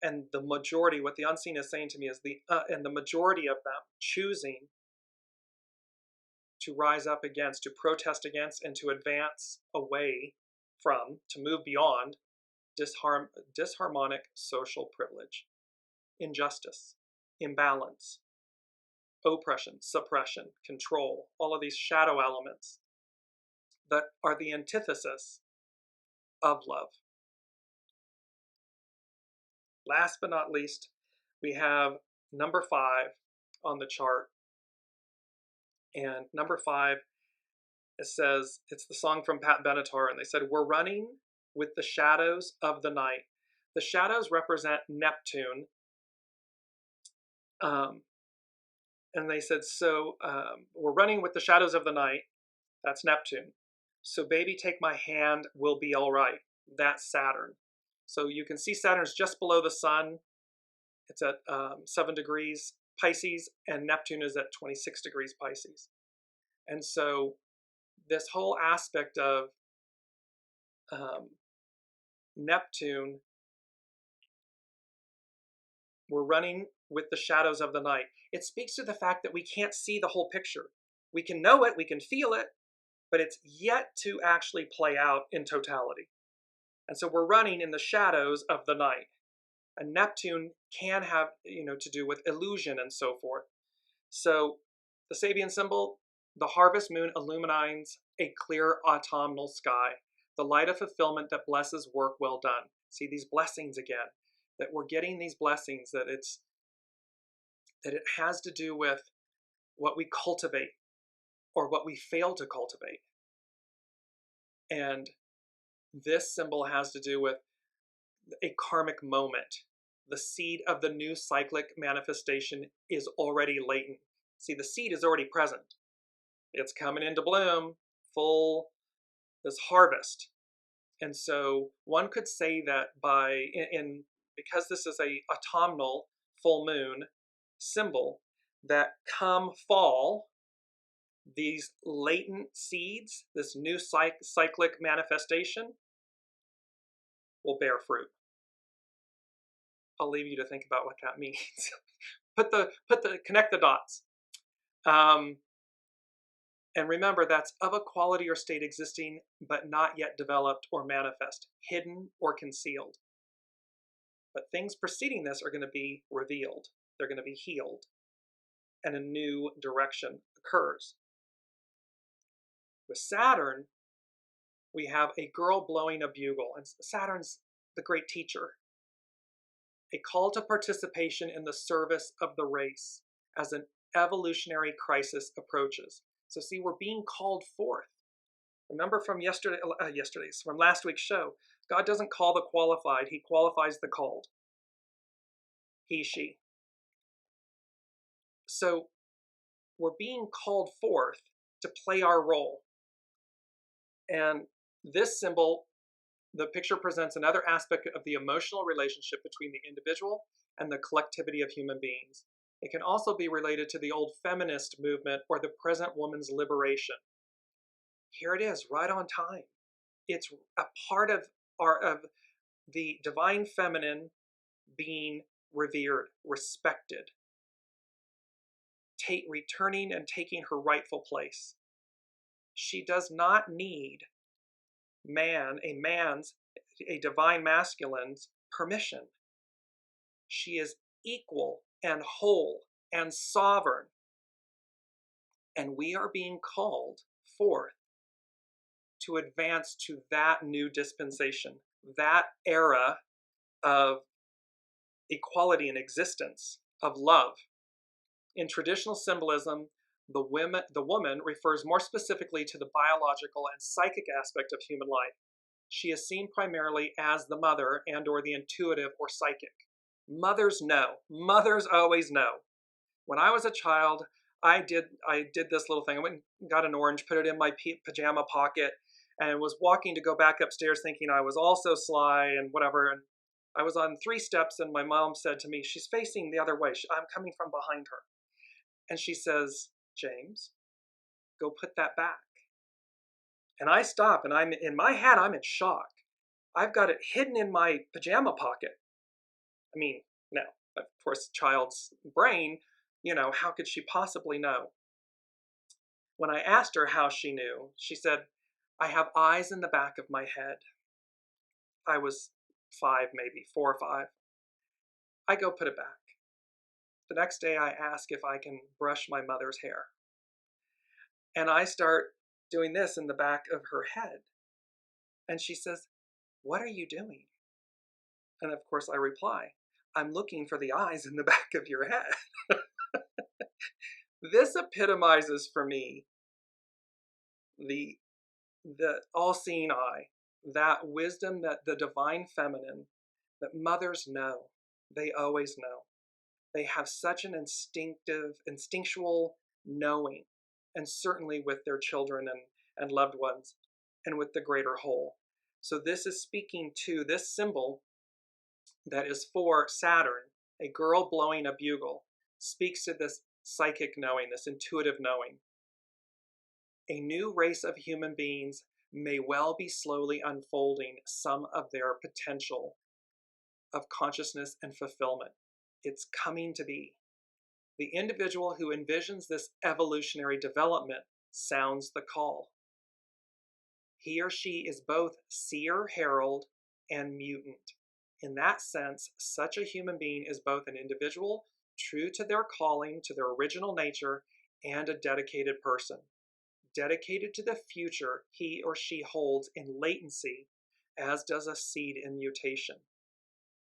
and the majority, what the unseen is saying to me is and the majority of them choosing to rise up against, to protest against, and to advance away to move beyond disharmonic social privilege, injustice, imbalance, oppression, suppression, control, all of these shadow elements that are the antithesis of love. Last but not least, we have number 5 on the chart. And number 5, it says, it's the song from Pat Benatar, and they said, we're running with the shadows of the night. The shadows represent Neptune. And they said, so we're running with the shadows of the night. That's Neptune. So baby, take my hand, we'll be all right. That's Saturn. So you can see Saturn's just below the sun. It's at 7 degrees Pisces, and Neptune is at 26 degrees Pisces. And so this whole aspect of Neptune, we're running with the shadows of the night. It speaks to the fact that we can't see the whole picture. We can know it, we can feel it, but it's yet to actually play out in totality. And so we're running in the shadows of the night. And Neptune can have, to do with illusion and so forth. So the Sabian symbol, the harvest moon illumines a clear autumnal sky, the light of fulfillment that blesses work well done. See these blessings again, that we're getting these blessings, that it has to do with what we cultivate or what we fail to cultivate. And this symbol has to do with a karmic moment. The seed of the new cyclic manifestation is already latent. See, the seed is already present. It's coming into bloom, full, this harvest. And so one could say that because this is a autumnal full moon symbol, that come fall, these latent seeds, this new cyclic manifestation, will bear fruit. I'll leave you to think about what that means. Connect the dots. And remember, that's of a quality or state existing, but not yet developed or manifest, hidden or concealed. But things preceding this are going to be revealed. They're going to be healed, and a new direction occurs. With Saturn, we have a girl blowing a bugle, and Saturn's the great teacher. A call to participation in the service of the race as an evolutionary crisis approaches. So see, we're being called forth. Remember from from last week's show, God doesn't call the qualified, he qualifies the called. He, she. So we're being called forth to play our role. And this symbol, the picture presents another aspect of the emotional relationship between the individual and the collectivity of human beings. It can also be related to the old feminist movement or the present woman's liberation. Here it is, right on time. It's a part of the divine feminine being revered, respected, returning and taking her rightful place. She does not need a divine masculine's permission. She is equal and whole and sovereign. And we are being called forth to advance to that new dispensation, that era of equality and existence, of love. In traditional symbolism, the woman refers more specifically to the biological and psychic aspect of human life. She is seen primarily as the mother and or the intuitive or psychic. Mothers know. Mothers always know. When I was a child, I did this little thing. I went and got an orange, put it in my pajama pocket, and was walking to go back upstairs thinking I was also sly and whatever. And I was on 3 steps, and my mom said to me, she's facing the other way. I'm coming from behind her. And she says, James, go put that back. And I stop, and I'm in my head, I'm in shock. I've got it hidden in my pajama pocket. I mean, no, of course, child's brain, how could she possibly know? When I asked her how she knew, she said, I have eyes in the back of my head. I was 5, maybe 4 or 5. I go put it back. The next day I ask if I can brush my mother's hair. And I start doing this in the back of her head. And she says, "What are you doing?" And of course I reply, "I'm looking for the eyes in the back of your head." This epitomizes for me the all-seeing eye, that wisdom, that the divine feminine, that mothers know. They always know. They have such an instinctual knowing, and certainly with their children and loved ones, and with the greater whole. So this is speaking to this symbol that is for Saturn, a girl blowing a bugle, speaks to this psychic knowing, this intuitive knowing. A new race of human beings may well be slowly unfolding some of their potential of consciousness and fulfillment. It's coming to be. The individual who envisions this evolutionary development sounds the call. He or she is both seer, herald, and mutant. In that sense, such a human being is both an individual, true to their calling, to their original nature, and a dedicated person, dedicated to the future he or she holds in latency, as does a seed in mutation.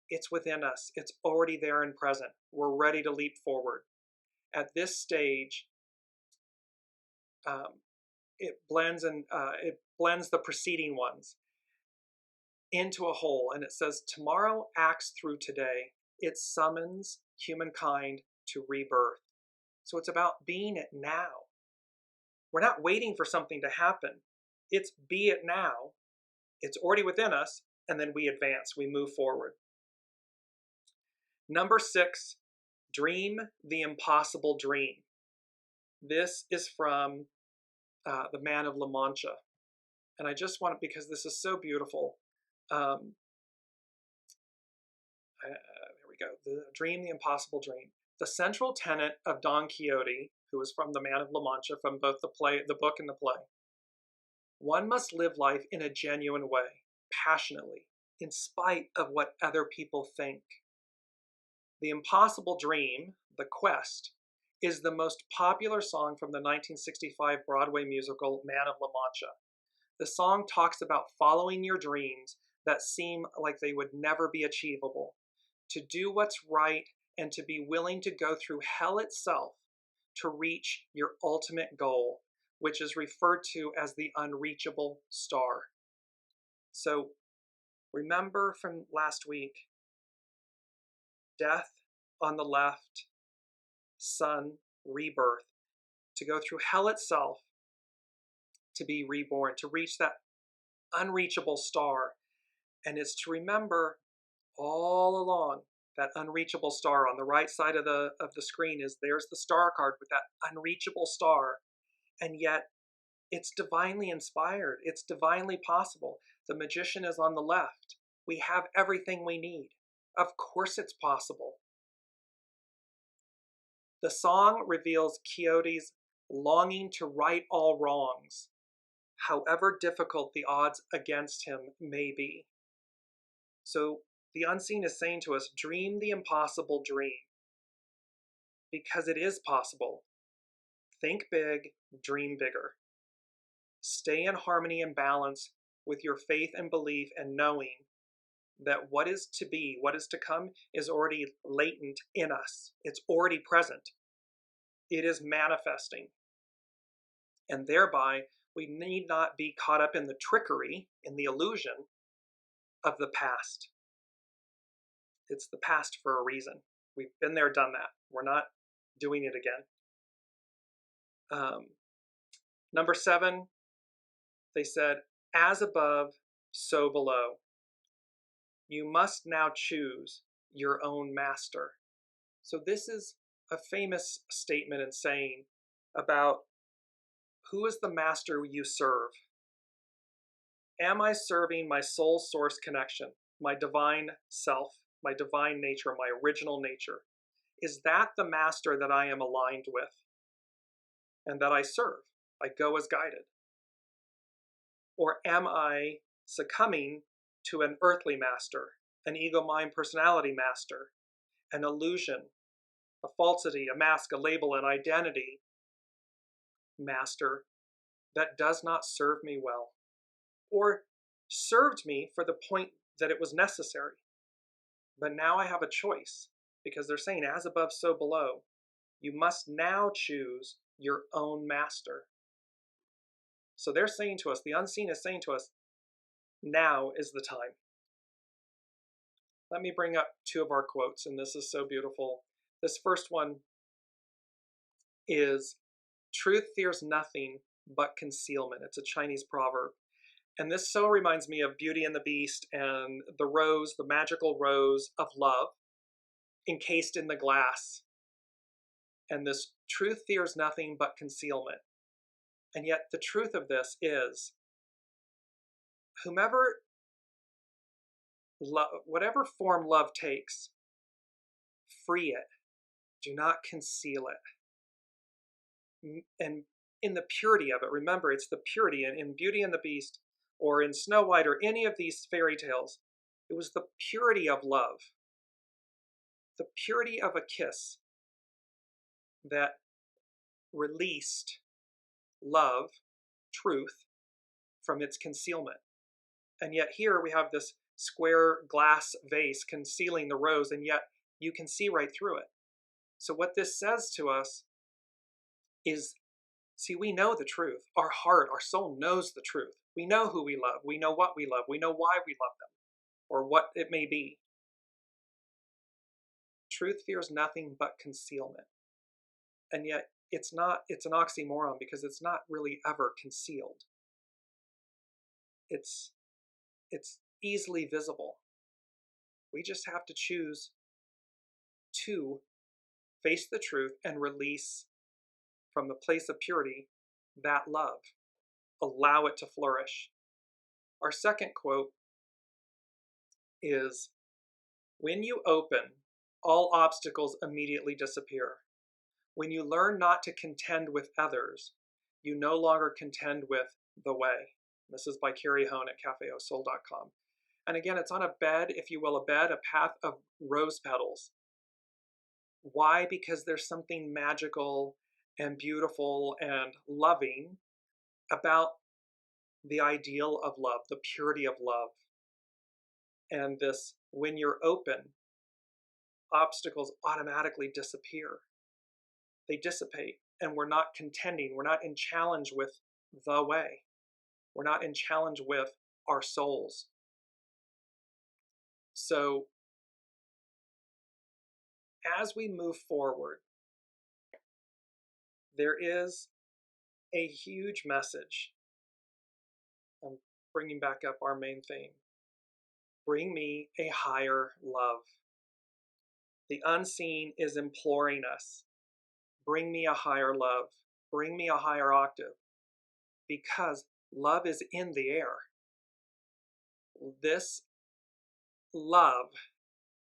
It's within us. It's already there and present. We're ready to leap forward. At this stage, it blends the preceding ones into a whole, and it says, tomorrow acts through today. It summons humankind to rebirth. So it's about being it now. We're not waiting for something to happen. It's be it now. It's already within us, and then we advance, we move forward. Number 6, dream the impossible dream. This is from the Man of La Mancha. And I just want it because this is so beautiful. There we go. Dream the impossible dream. The central tenet of Don Quixote, who is from the Man of La Mancha, from both the book and the play. One must live life in a genuine way, passionately, in spite of what other people think. The Impossible Dream, The Quest, is the most popular song from the 1965 Broadway musical Man of La Mancha. The song talks about following your dreams that seem like they would never be achievable, to do what's right and to be willing to go through hell itself to reach your ultimate goal, which is referred to as the unreachable star. So remember from last week, death on the left, sun, rebirth, to go through hell itself, to be reborn, to reach that unreachable star. And it's to remember all along that unreachable star on the right side of the screen there's the star card with that unreachable star. And yet it's divinely inspired. It's divinely possible. The magician is on the left. We have everything we need. Of course it's possible. The song reveals Quixote's longing to right all wrongs, however difficult the odds against him may be. So the unseen is saying to us, dream the impossible dream, because it is possible. Think big, dream bigger. Stay in harmony and balance with your faith and belief, and knowing that what is to be, what is to come, is already latent in us. It's already present. It is manifesting. And thereby, we need not be caught up in the trickery, in the illusion of the past. It's the past for a reason. We've been there, done that. We're not doing it again. Number 7, they said, as above, so below. You must now choose your own master. So this is a famous statement and saying about who is the master you serve. Am I serving my soul source connection, my divine self, my divine nature, my original nature? Is that the master that I am aligned with and that I serve? I go as guided. Or am I succumbing to an earthly master, an ego mind personality master, an illusion, a falsity, a mask, a label, an identity master that does not serve me well, or served me for the point that it was necessary? But now I have a choice, because they're saying as above, so below. You must now choose your own master. So they're saying to us, the unseen is saying to us, now is the time. Let me bring up two of our quotes, and this is so beautiful. This first one is, truth fears nothing but concealment. It's a Chinese proverb. And this so reminds me of Beauty and the Beast and the rose, the magical rose of love, encased in the glass. And this truth fears nothing but concealment. And yet the truth of this is, whatever form love takes, free it. Do not conceal it. And in the purity of it, remember, it's the purity. And in Beauty and the Beast, or in Snow White, or any of these fairy tales, it was the purity of love, the purity of a kiss that released love, truth, from its concealment. And yet here we have this square glass vase concealing the rose, and yet you can see right through it. So what this says to us is, see, we know the truth. Our heart, our soul knows the truth. We know who we love. We know what we love. We know why we love them, or what it may be. Truth fears nothing but concealment. And yet it's an oxymoron, because it's not really ever concealed. It's easily visible. We just have to choose to face the truth and release from the place of purity that love. Allow it to flourish. Our second quote is, when you open, all obstacles immediately disappear. When you learn not to contend with others, you no longer contend with the way. This is by Carrie Hone at cafeosoul.com. And again, it's on a bed, if you will, a path of rose petals. Why? Because there's something magical and beautiful and loving about the ideal of love, the purity of love. And this, when you're open, obstacles automatically disappear. They dissipate, and we're not contending. We're not in challenge with the way. We're not in challenge with our souls. So as we move forward, there is a huge message. I'm bringing back up our main theme. Bring me a higher love. The unseen is imploring us. Bring me a higher love. Bring me a higher octave. Because love is in the air. This love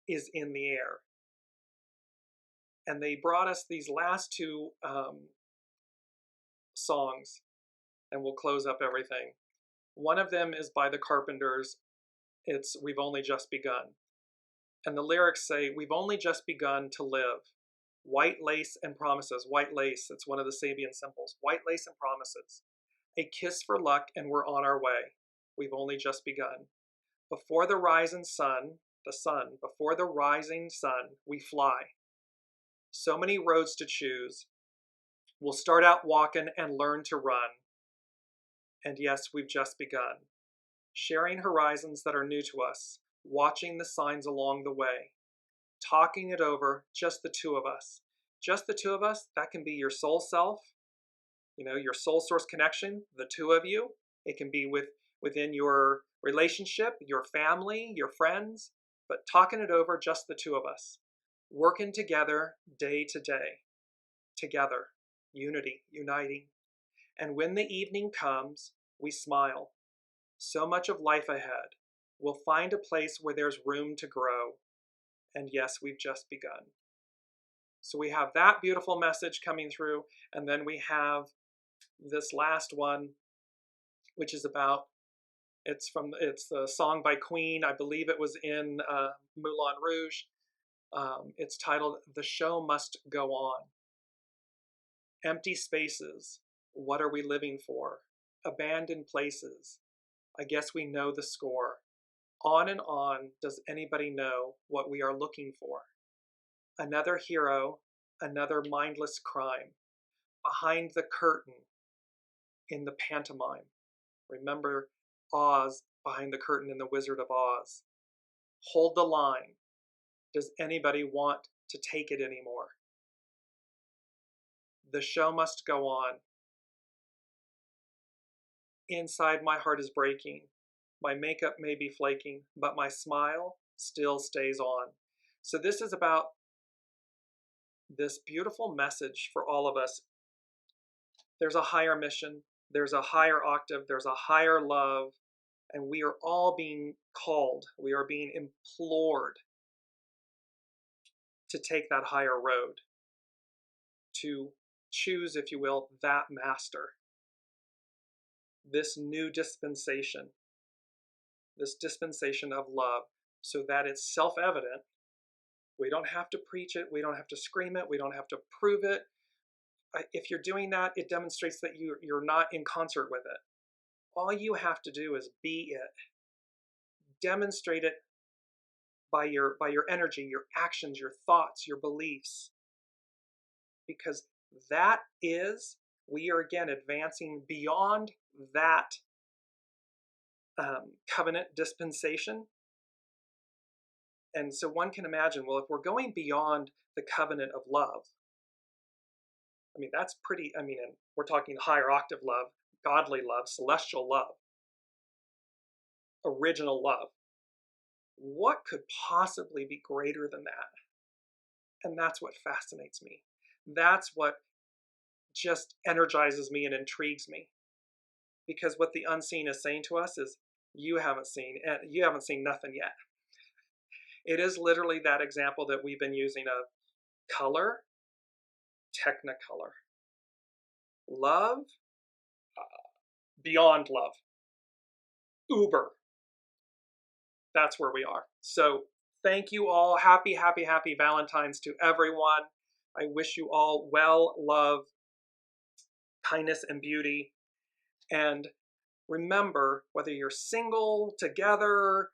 is in the air. And they brought us these last two songs, and we'll close up everything. One of them is by the Carpenters. It's We've Only Just Begun. And the lyrics say, we've only just begun to live. White lace and promises. White lace, it's one of the Sabian symbols. White lace and promises. A kiss for luck, and we're on our way. We've only just begun. Before the rising sun, before the rising sun, we fly. So many roads to choose. We'll start out walking and learn to run. And yes, we've just begun. Sharing horizons that are new to us, watching the signs along the way, talking it over, just the two of us. Just the two of us, that can be your soul self, your soul source connection, the two of you. It can be within your relationship, your family, your friends, but talking it over, just the two of us. Working together day to day, together, unity, uniting. And when the evening comes, we smile. So much of life ahead. We'll find a place where there's room to grow. And yes, we've just begun. So we have that beautiful message coming through, and then we have this last one, which is about It's the song by Queen. I believe it was in Moulin Rouge. It's titled "The Show Must Go On." Empty spaces. What are we living for? Abandoned places. I guess we know the score. On and on. Does anybody know what we are looking for? Another hero, another mindless crime. Behind the curtain in the pantomime. Remember Oz behind the curtain in The Wizard of Oz. Hold the line. Does anybody want to take it anymore? The show must go on. Inside, my heart is breaking. My makeup may be flaking, but my smile still stays on. So this is about this beautiful message for all of us. There's a higher mission, there's a higher octave, there's a higher love, and we are all being called, we are being implored to take that higher road, to choose, if you will, that master. This new dispensation, this dispensation of love, so that it's self-evident. We don't have to preach it, we don't have to scream it, we don't have to prove it. If you're doing that, it demonstrates that you're not in concert with it. All you have to do is be it. Demonstrate it by your energy, your actions, your thoughts, your beliefs. Because that is, we are again advancing beyond that covenant dispensation. And so one can imagine, well, if we're going beyond the covenant of love, I mean, that's pretty, and we're talking higher octave love, godly love, celestial love, original love. What could possibly be greater than that? And that's what fascinates me. That's what just energizes me and intrigues me. Because what the unseen is saying to us is, you haven't seen nothing yet. It is literally that example that we've been using of color, technicolor. Love, beyond love. Uber. That's where we are. So thank you all. Happy, happy, happy Valentine's to everyone. I wish you all well, love, kindness, and beauty. And remember, whether you're single, together,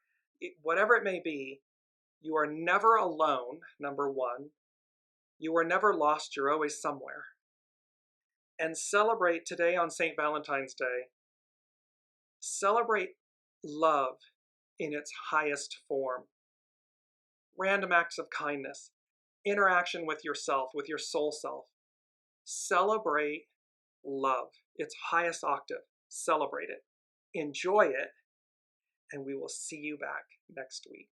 whatever it may be, you are never alone, number one. You are never lost. You're always somewhere. And celebrate today on St. Valentine's Day. Celebrate love in its highest form. Random acts of kindness. Interaction with yourself, with your soul self. Celebrate love, its highest octave. Celebrate it. Enjoy it. And we will see you back next week.